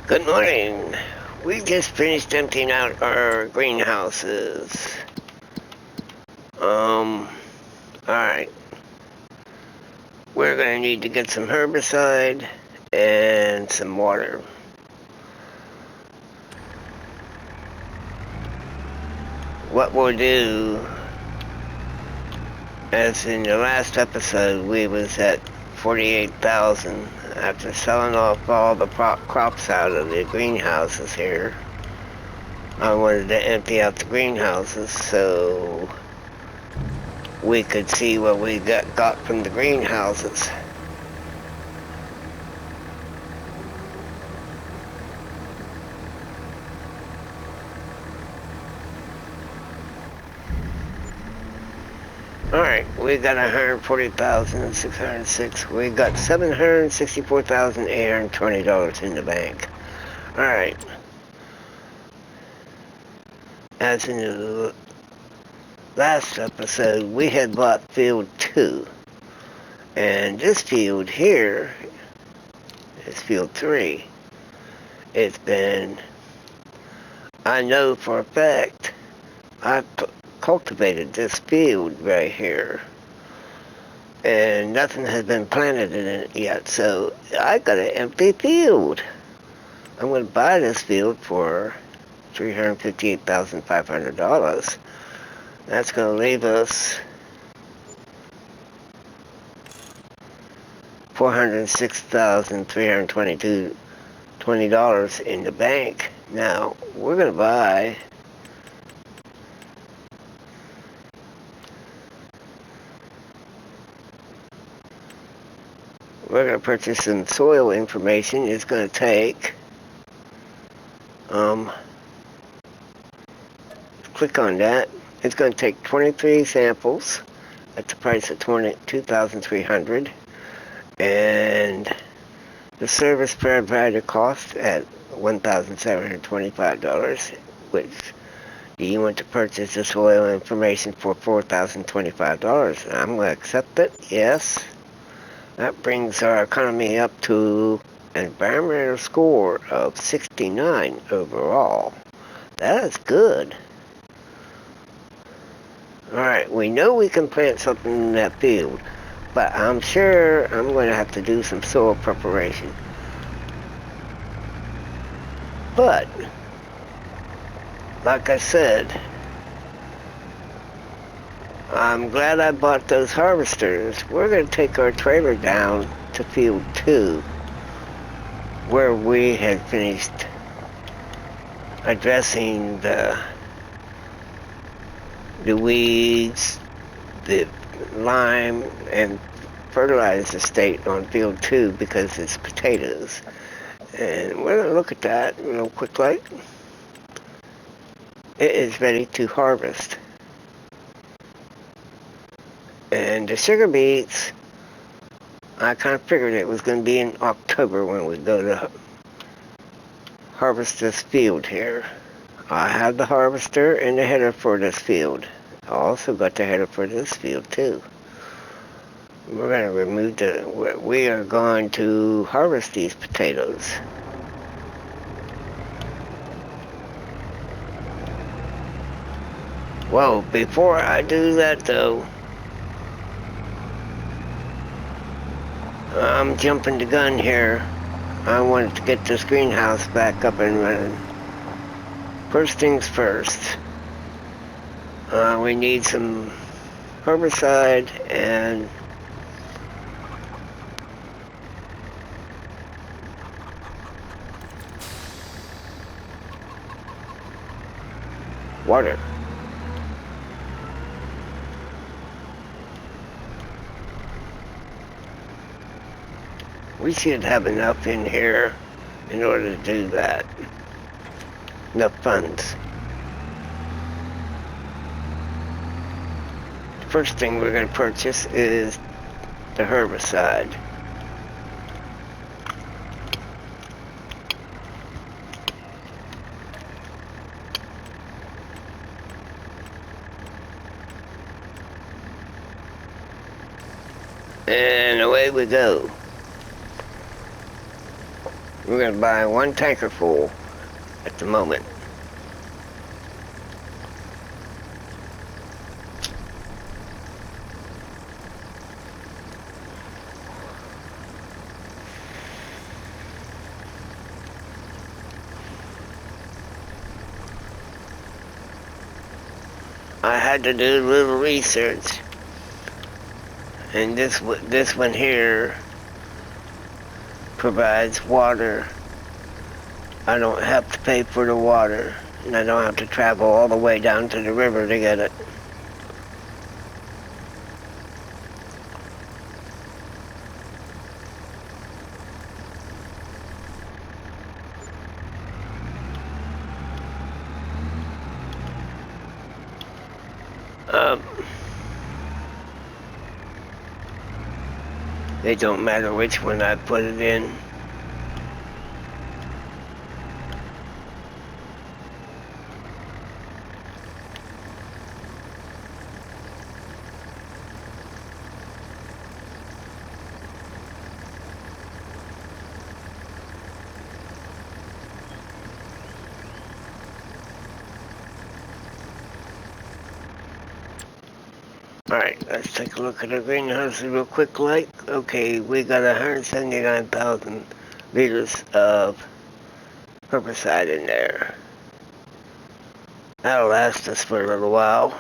Good morning. We just finished emptying out our greenhouses. Alright. We're gonna need to get some herbicide and some water. What we'll do, as in the last episode, we was at 48,000 after selling off all the crops out of the greenhouses here. I wanted to empty out the greenhouses so we could see what we got from the greenhouses. Alright, we got 140,606. We got $764,820 in the bank. Alright. As in the last episode, we had bought field 2. And this field here is field 3. It's been, I know for a fact, I've cultivated this field right here, and nothing has been planted in it yet, so I got an empty field. I'm going to buy this field for $358,500. That's going to leave us $406,322 in the bank. Now we're going to buy we're going to purchase some soil information. It's going to take, click on that. It's going to take 23 samples at the price of $22,300, and the service provider cost at $1,725. Which, do you want to purchase the soil information for $4,025? I'm going to accept it. Yes. That brings our economy up to an environmental score of 69 overall. That is good. Alright, we know we can plant something in that field, but I'm sure I'm going to have to do some soil preparation. But, like I said, I'm glad I bought those harvesters. We're going to take our trailer down to field 2, where we had finished addressing the weeds, the lime, and fertilize the state on field 2 because it's potatoes. And we're going to look at that real quick like. It is ready to harvest. And the sugar beets, I kind of figured it was going to be in October when we go to harvest this field here. I have the harvester and the header for this field. I also got the header for this field too. We're going to remove we are going to harvest these potatoes. Well, before I do that though, I'm jumping the gun here. I wanted to get this greenhouse back up and running. First things first, we need some herbicide and water. We should have enough in here in order to do that. Enough funds. The first thing we're going to purchase is the herbicide. And away we go. We're going to buy one tanker full at the moment. I had to do a little research, and this one here provides water. I don't have to pay for the water, and I don't have to travel all the way down to the river to get it. It don't matter which one I put it in. Alright, let's take a look at our greenhouse real quick like. Okay, we got 179,000 liters of herbicide in there. That'll last us for a little while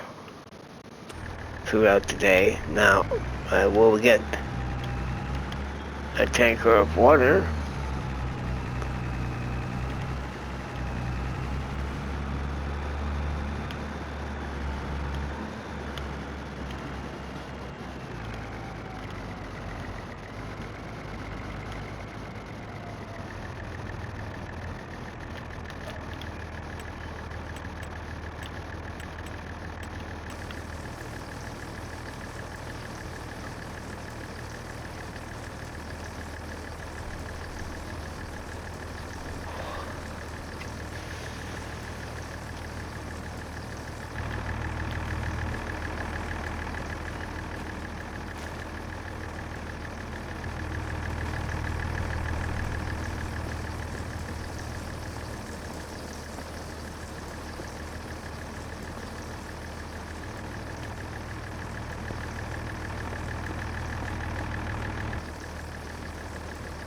throughout the day. Now, we'll get a tanker of water.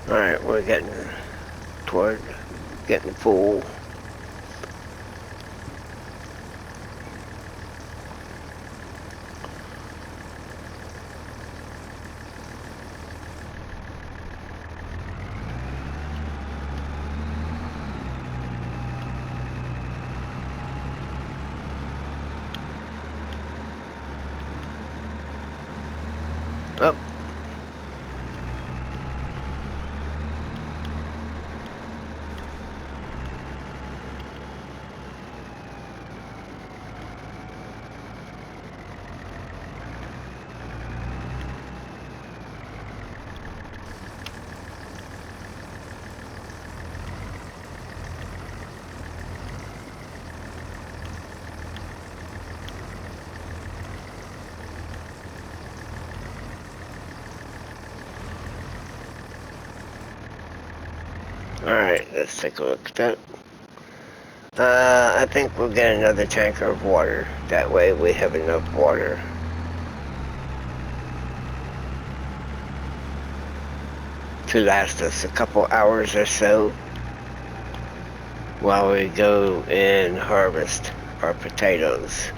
Alright, we're getting toward getting full. Up. Alright, let's take a look at that. I think we'll get another tanker of water. That way we have enough water to last us a couple hours or so while we go and harvest our potatoes.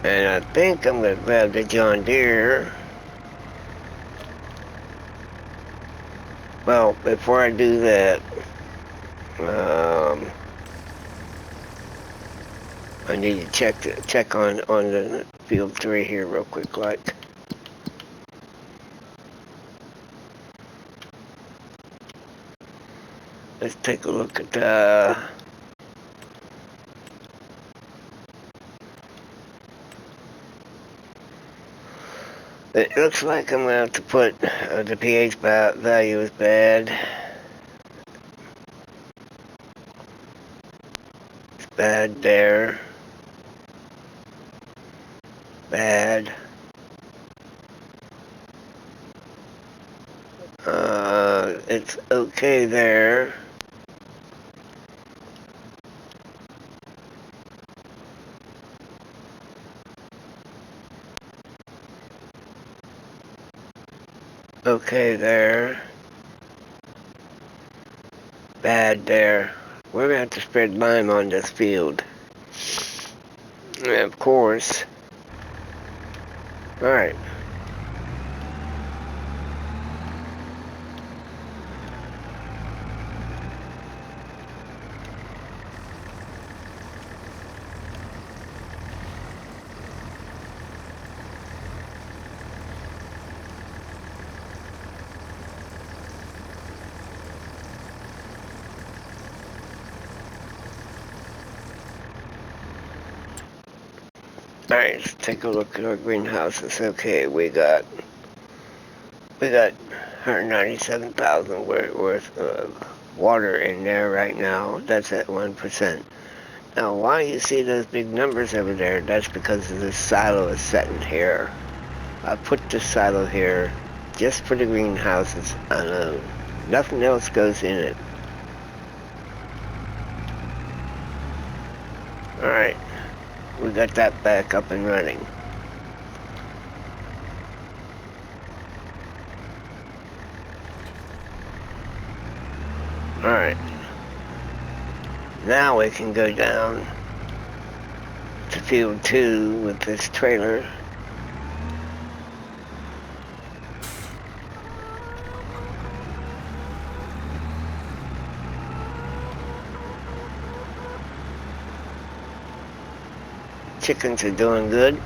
And I think I'm going to grab the John Deere. Well, before I do that, I need to check on the field 3 here real quick, like. Let's take a look at it looks like I'm going to have to put the pH value is bad. It's bad there. Bad. it's okay there. Okay there. Bad there. We're going to have to spread lime on this field. And of course. Alright. Alright, let's take a look at our greenhouses. Okay, we got 197,000 worth of water in there right now. That's at 1%. Now, why you see those big numbers over there? That's because this silo is sitting here. I put this silo here just for the greenhouses alone. Nothing else goes in it. Alright, we got that back up and running. Alright. Now we can go down to field 2 with this trailer. Chickens are doing good.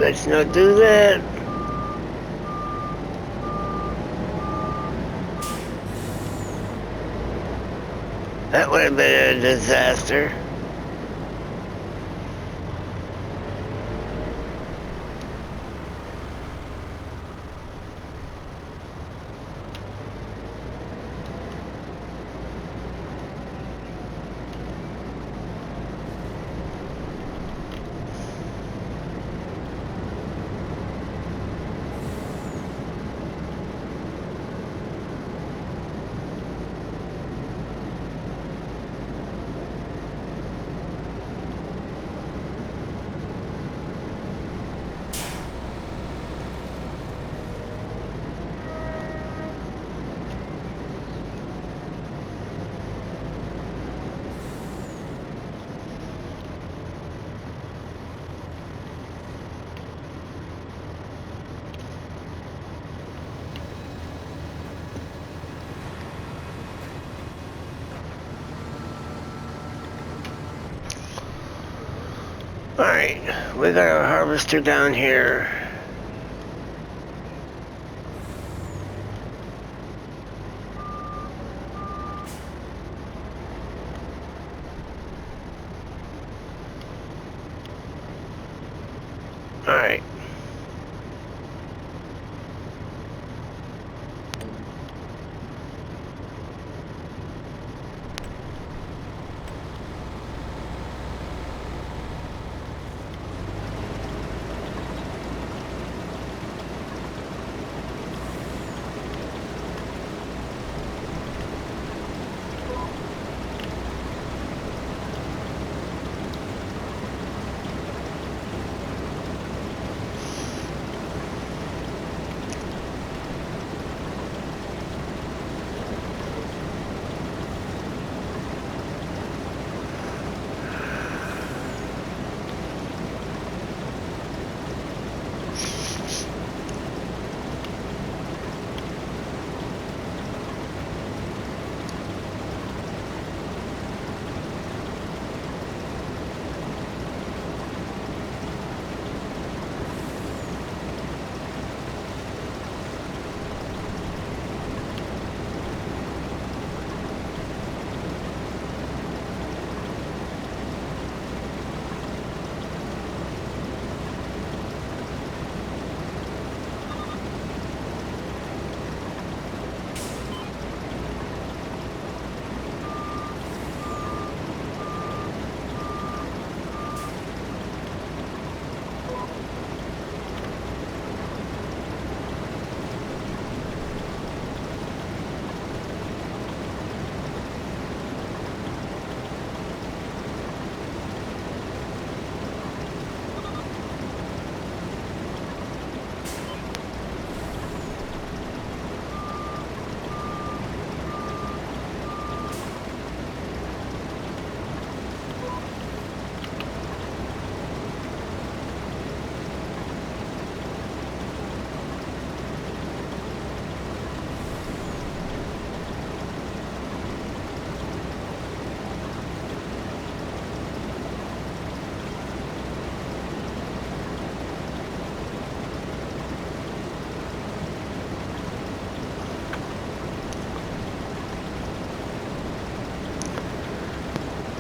let's not do that. That would have been a disaster. Alright, we got our harvester down here. Alright.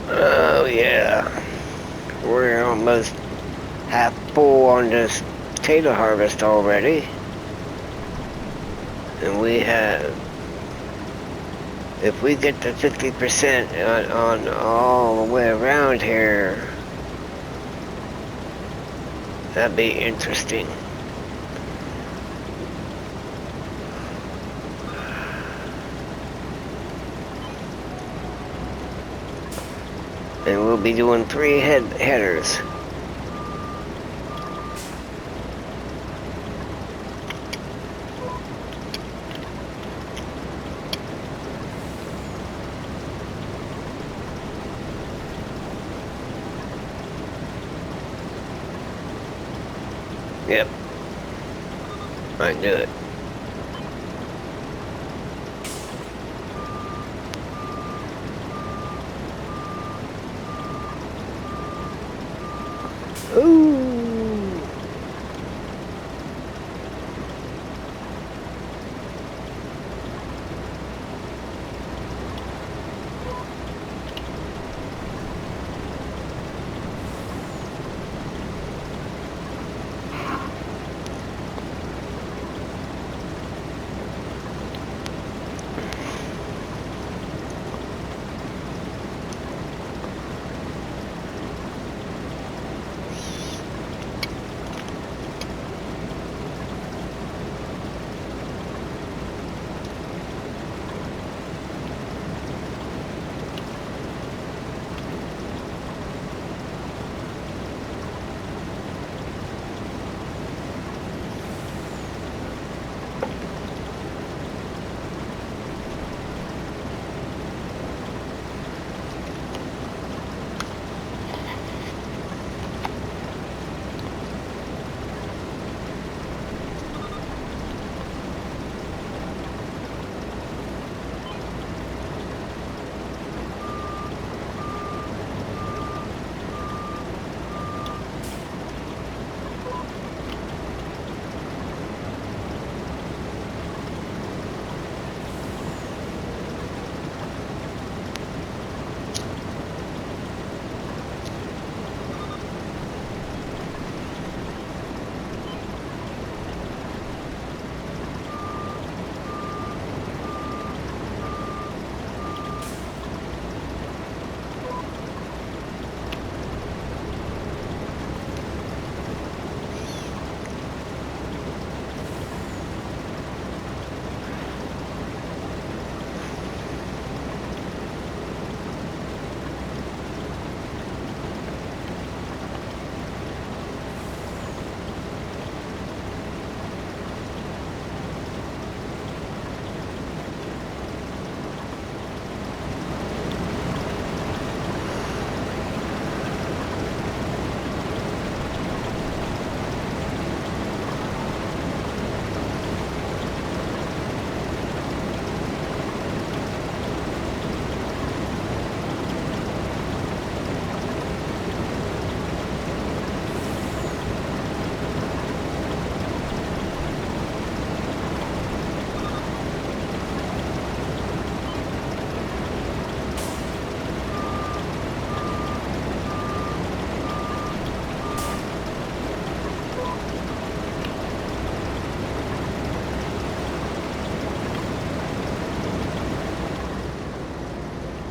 Oh yeah, we're almost half full on this potato harvest already. And we have, if we get to 50% on all the way around here, that'd be interesting. And we'll be doing 3 headers. Yep. I do it. Ooh.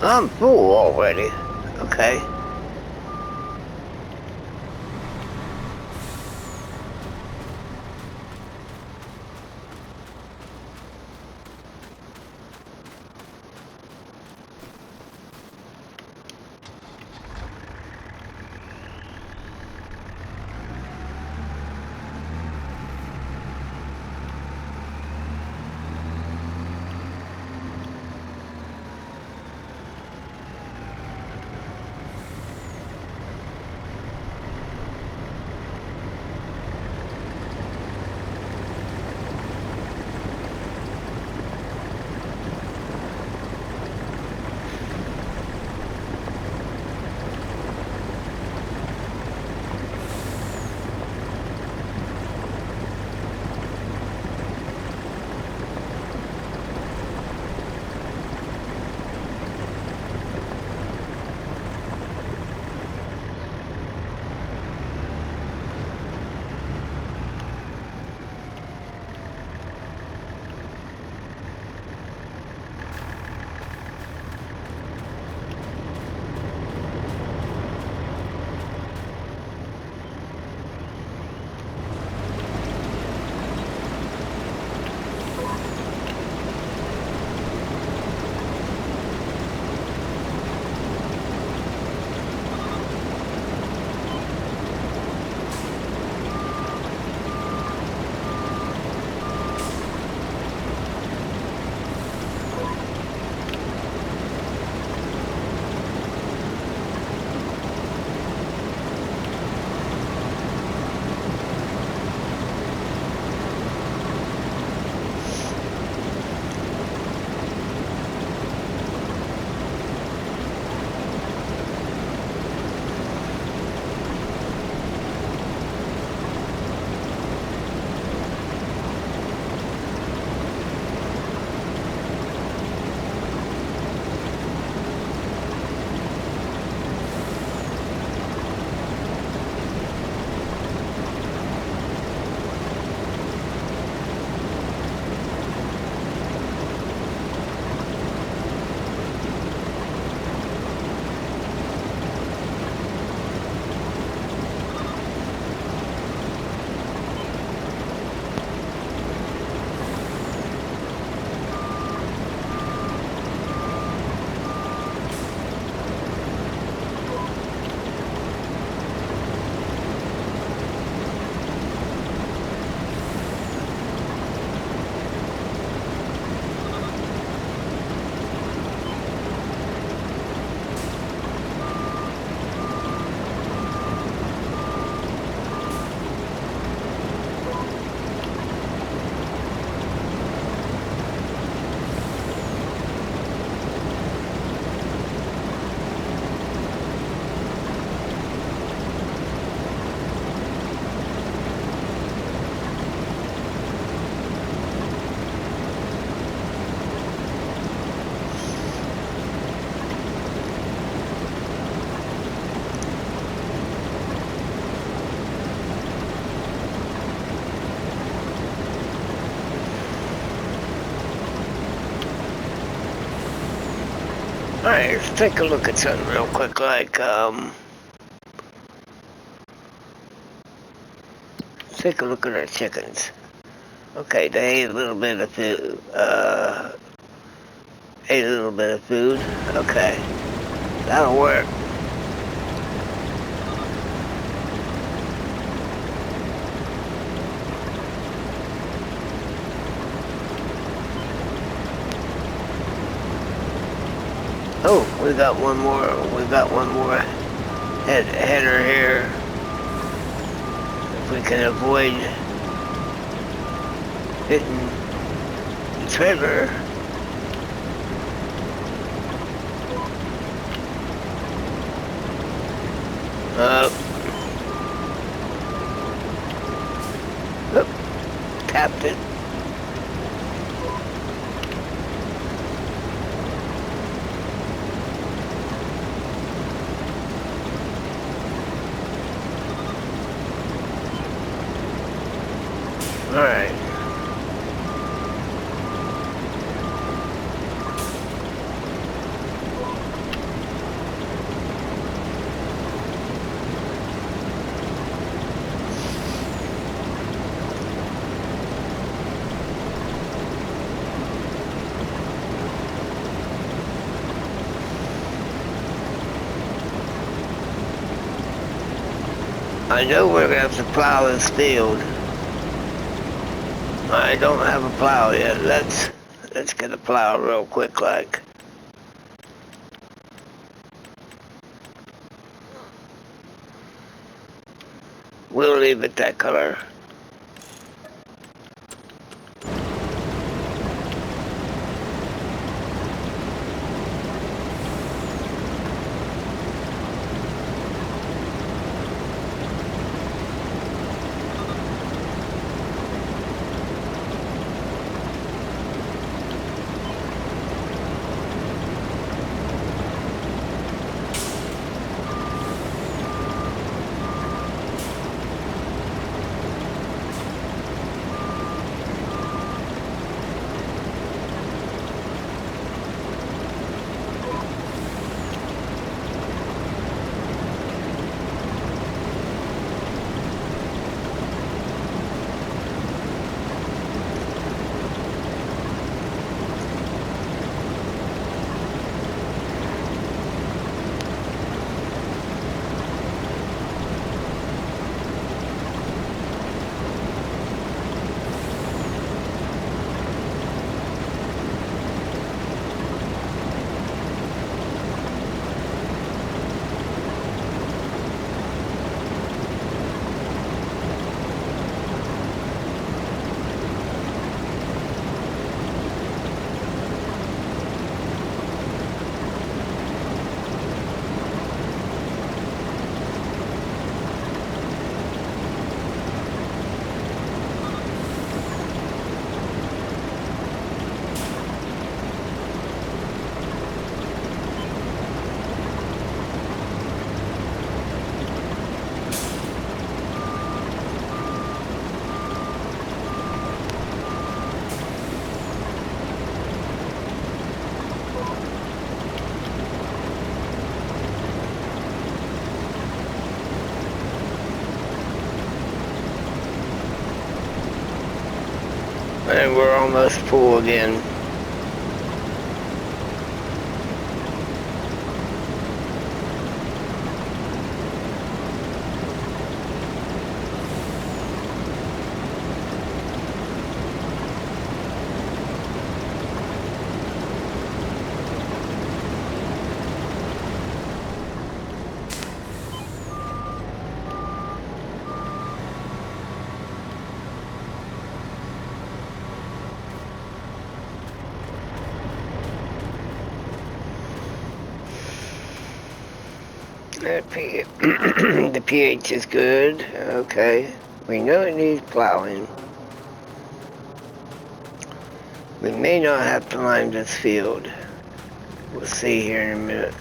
I'm full already. Okay. Alright, let's take a look at something real quick, take a look at our chickens. Okay, they ate a little bit of food, ate a little bit of food. Okay, that'll work. Oh, we got one more header here. If we can avoid hitting the trailer. Oop, tapped it. Alright. I know we're gonna have to plow this field. I don't have a plow yet. Let's get a plow real quick like. We'll leave it that color. And we're almost full again. The pH is good. Okay. We know it needs plowing. We may not have to lime this field. We'll see here in a minute.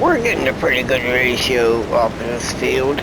We're getting a pretty good ratio off of this field.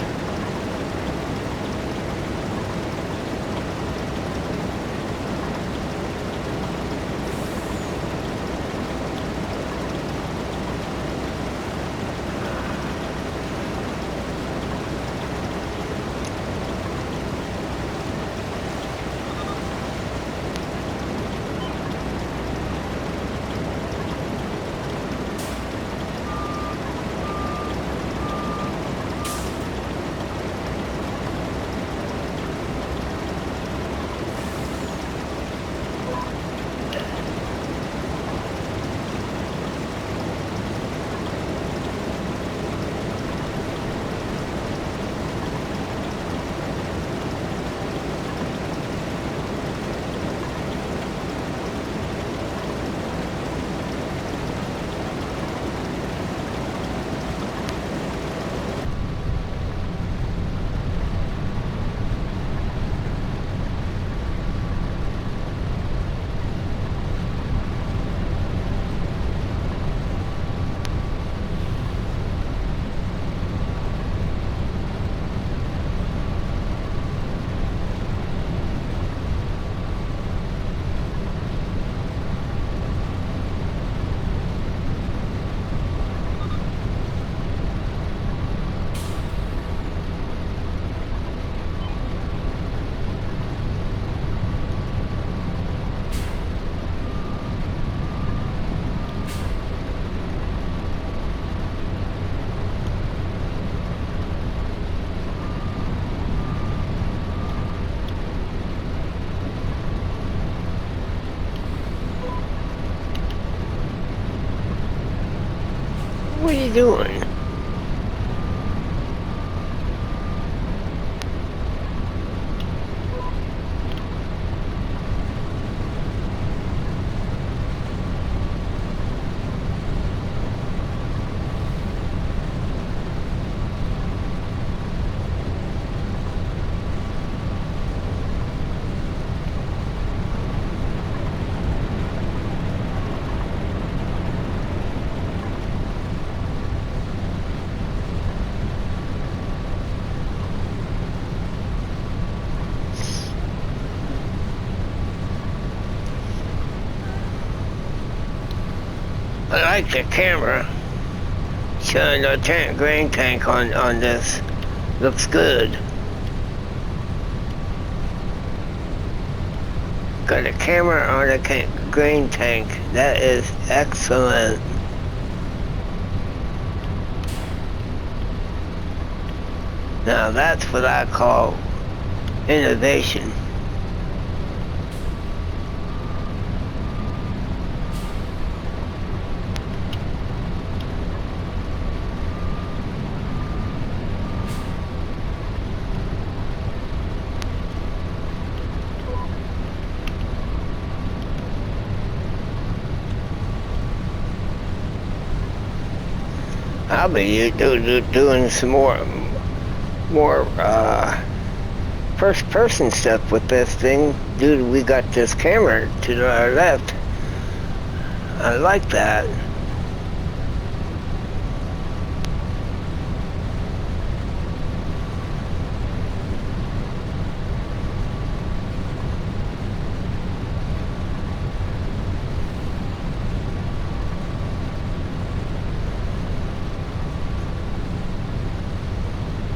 What are you doing? I like the camera showing the grain tank on this. Looks good. Got a camera on the grain tank. That is excellent. Now that's what I call innovation. I'll be doing some more first person stuff with this thing. Dude, we got this camera to our left. I like that.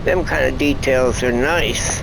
Them kind of details are nice.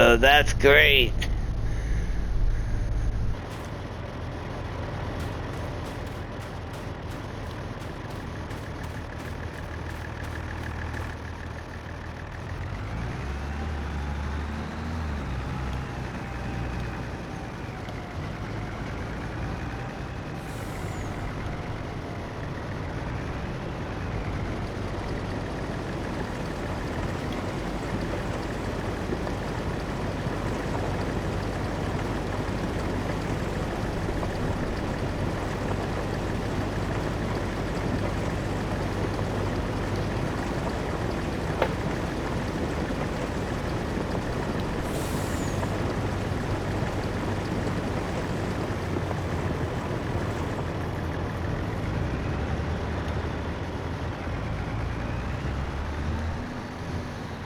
So that's great.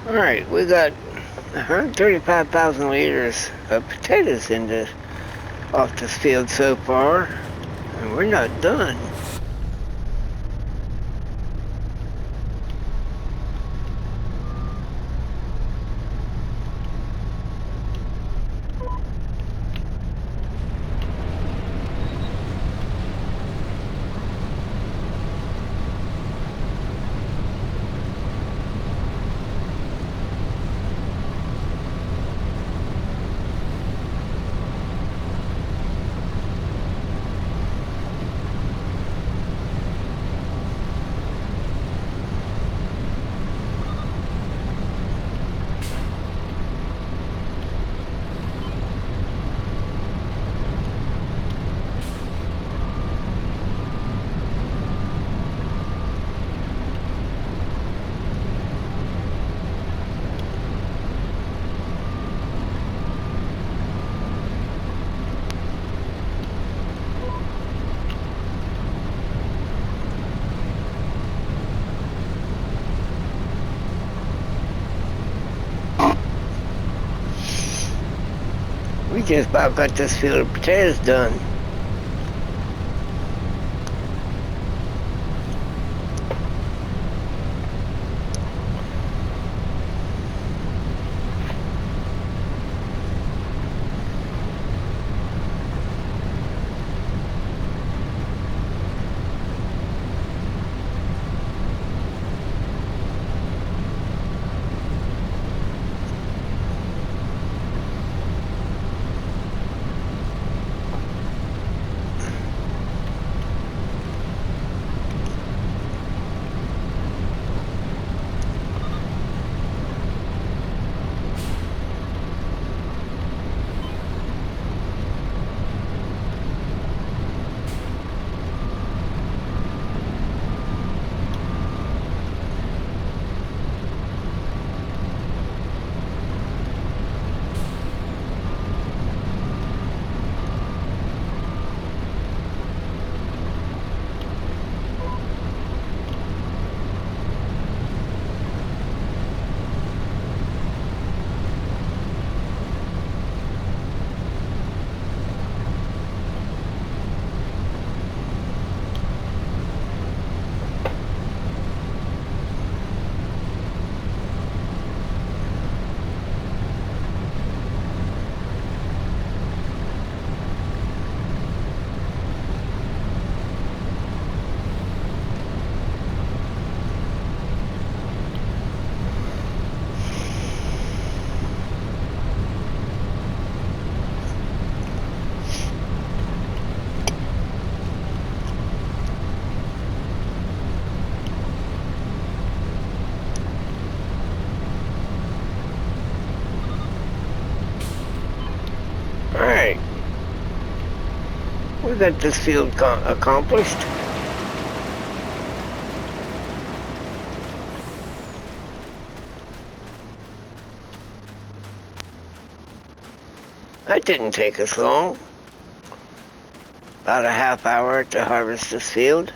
Alright, we got 135,000 liters of potatoes off this field so far, and we're not done. We just about got this field of potatoes done. Alright, we got this field accomplished. That didn't take us long. About a half hour to harvest this field.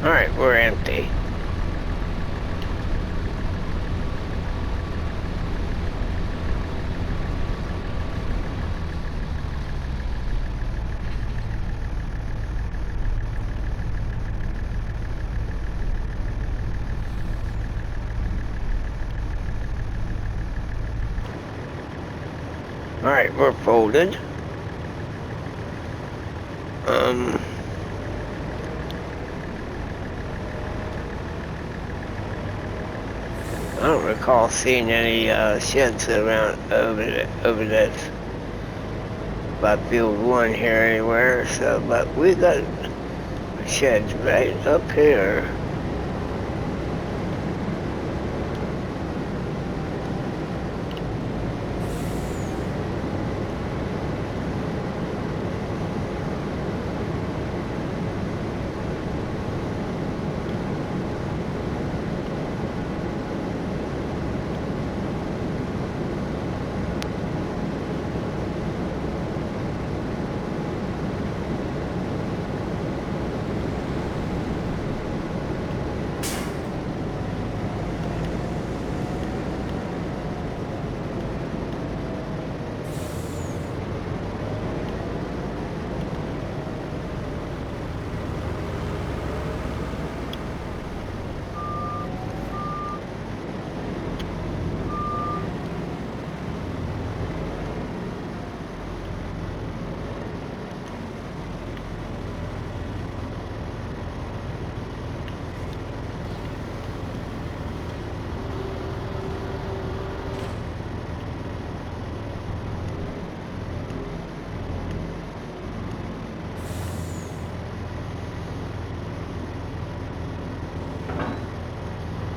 Alright, we're empty. Alright, we're folded. I don't recall seeing any sheds around over that by field 1 here anywhere. So, but we got sheds right up here.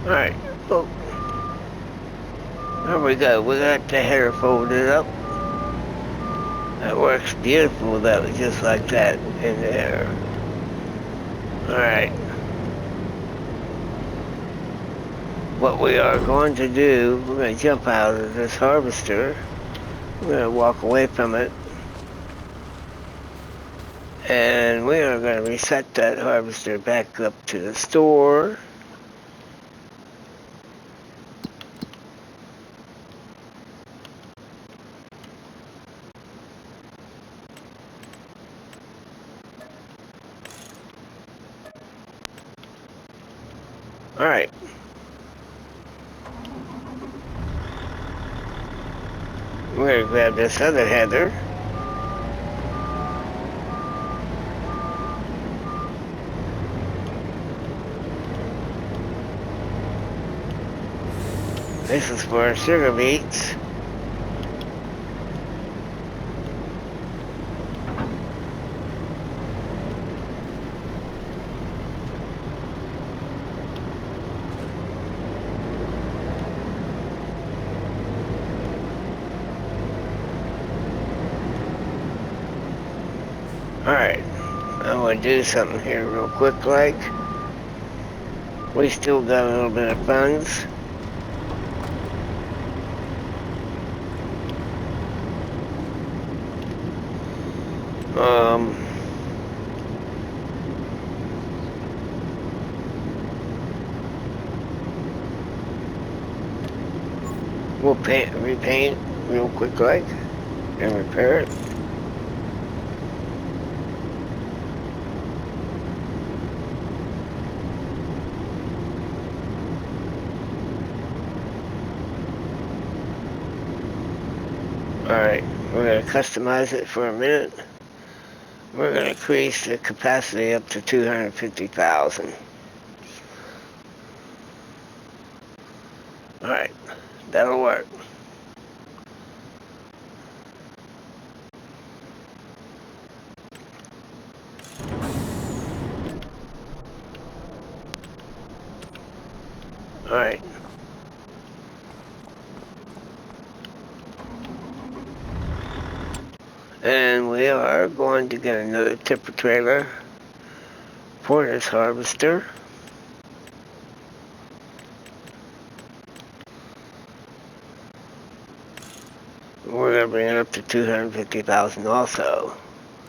Alright, oh, there we go. We got the header folded up. That works beautiful. That was just like that in there. Alright. What we are going to do, we're going to jump out of this harvester. We're going to walk away from it. And we are going to reset that harvester back up to the store. Alright. We're going to grab this other header. This is for our sugar beets. Alright, I'm going to do something here real quick like. We still got a little bit of funds. We'll repaint real quick like and repair it. Alright, we're going to customize it for a minute. We're going to increase the capacity up to 250,000. Alright, that'll work. Alright. And we are going to get another tipper trailer for this harvester. We're going to bring it up to 250,000 also.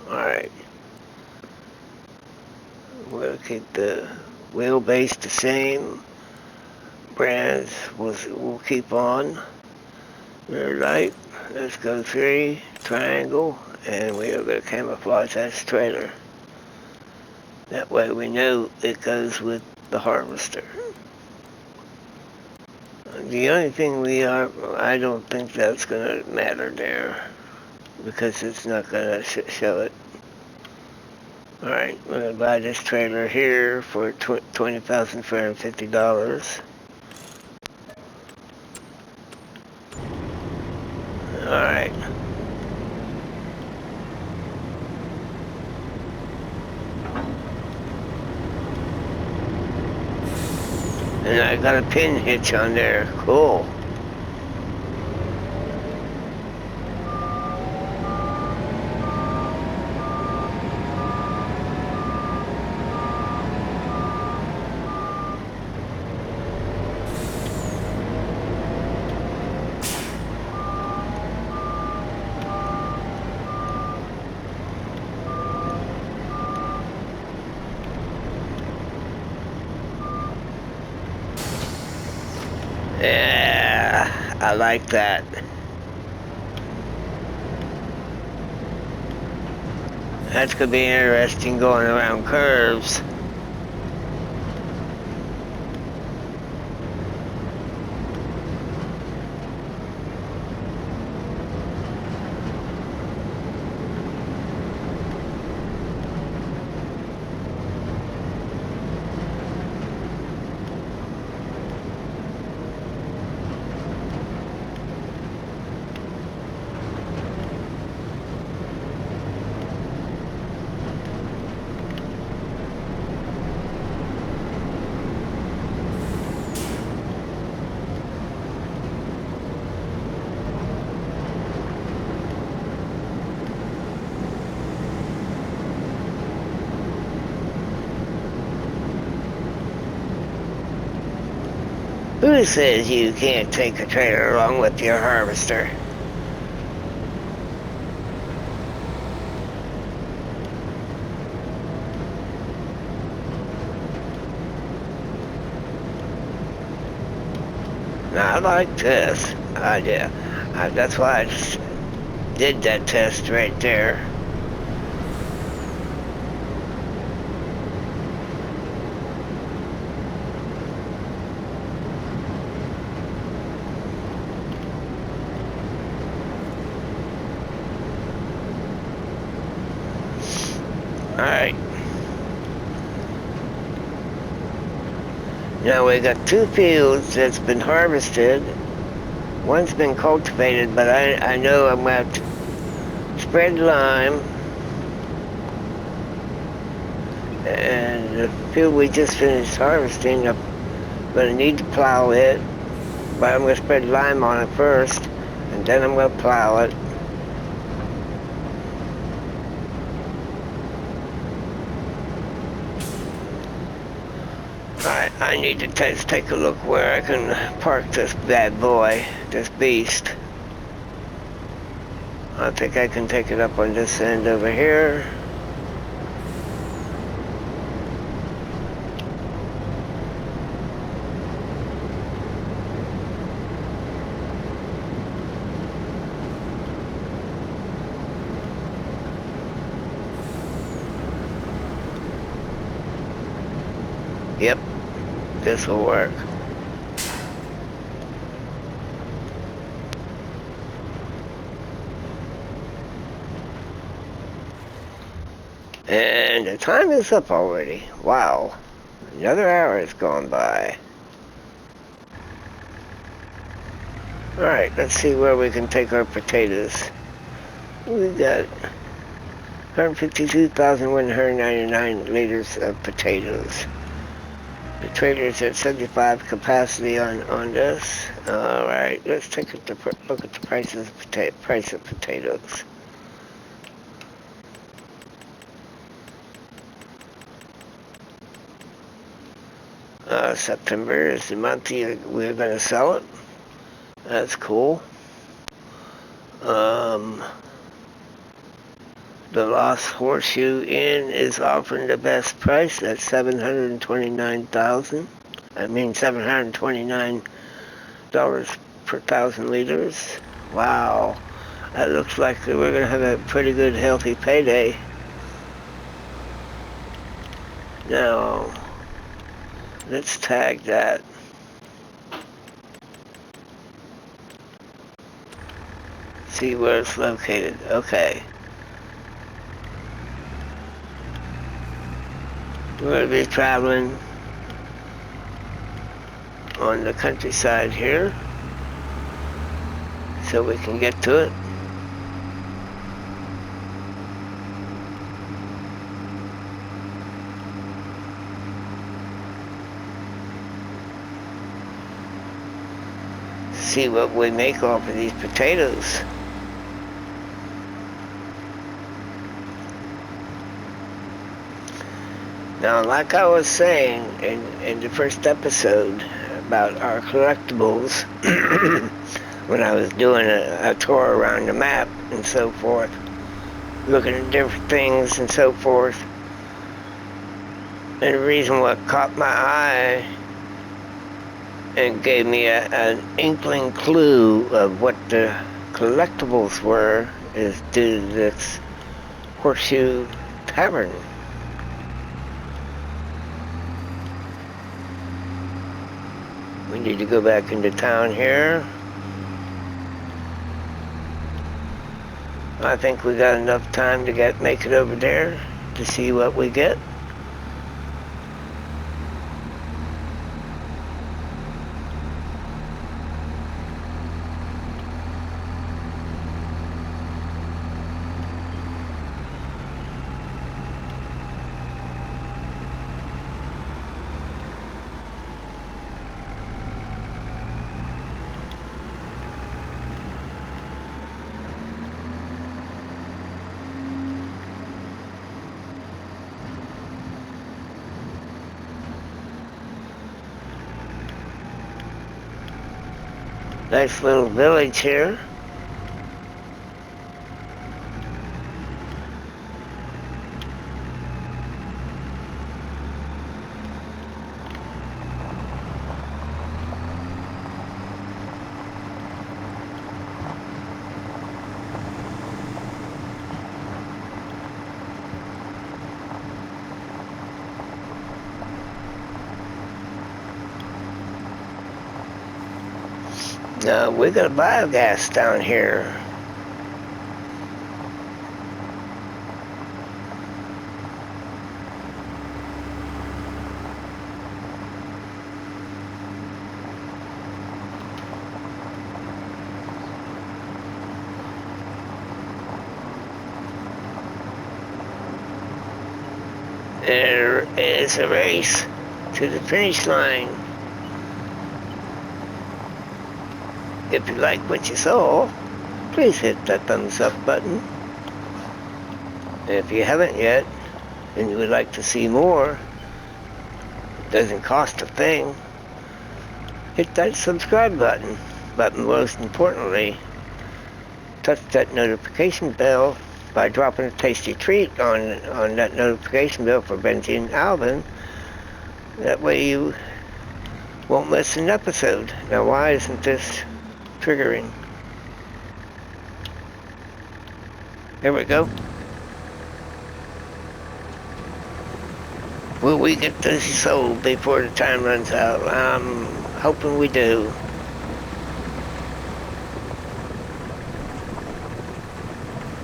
Alright. We'll keep the Wheelbase the same. Brands we'll keep on. Rear light. Let's go 3. Triangle. And we are going to camouflage that trailer. That way we know it goes with the harvester. The only thing I don't think that's going to matter there, because it's not going to show it. Alright, we're going to buy this trailer here for $20,450. Alright. And I got a pin hitch on there. Cool. Yeah, I like that. That's going to be interesting going around curves. Who says you can't take a trailer along with your harvester? Now, I like this idea. That's why I just did that test right there. Alright. Now we got 2 fields that's been harvested. One's been cultivated, but I know I'm going to have to spread lime. And the field we just finished harvesting, I'm going to need to plow it. But I'm going to spread lime on it first, and then I'm going to plow it. Alright, I need to take a look where I can park this bad boy, this beast. I think I can take it up on this end over here. Yep, this will work. And the time is up already. Wow, another hour has gone by. Alright, let's see where we can take our potatoes. We got 152,199 liters of potatoes. The trailer's at 75 capacity on this. Alright, let's take a look at the price of potatoes. September is the month we're going to sell it. That's cool. The Lost Horseshoe Inn is offering the best price at $729,000. I mean $729 per 1,000 liters. Wow, that looks like we're gonna have a pretty good, healthy payday. Now, let's tag that. See where it's located. Okay. We're going to be traveling on the countryside here so we can get to it. See what we make off of these potatoes. Now, like I was saying in the first episode about our collectibles, when I was doing a tour around the map and so forth, looking at different things and so forth, and the reason what caught my eye and gave me an inkling clue of what the collectibles were is due to this Horseshoe Tavern. We need to go back into town here. I think we got enough time to make it over there to see what we get. Nice little village here. Now, we got biogas down here. There is a race to the finish line. If you like what you saw, please hit that thumbs up button. And if you haven't yet, and you would like to see more, it doesn't cost a thing, hit that subscribe button. But most importantly, touch that notification bell by dropping a tasty treat on that notification bell for Benji and Alvin. That way you won't miss an episode. Now, why isn't this triggering? There we go. Will we get this sold before the time runs out? I'm hoping we do.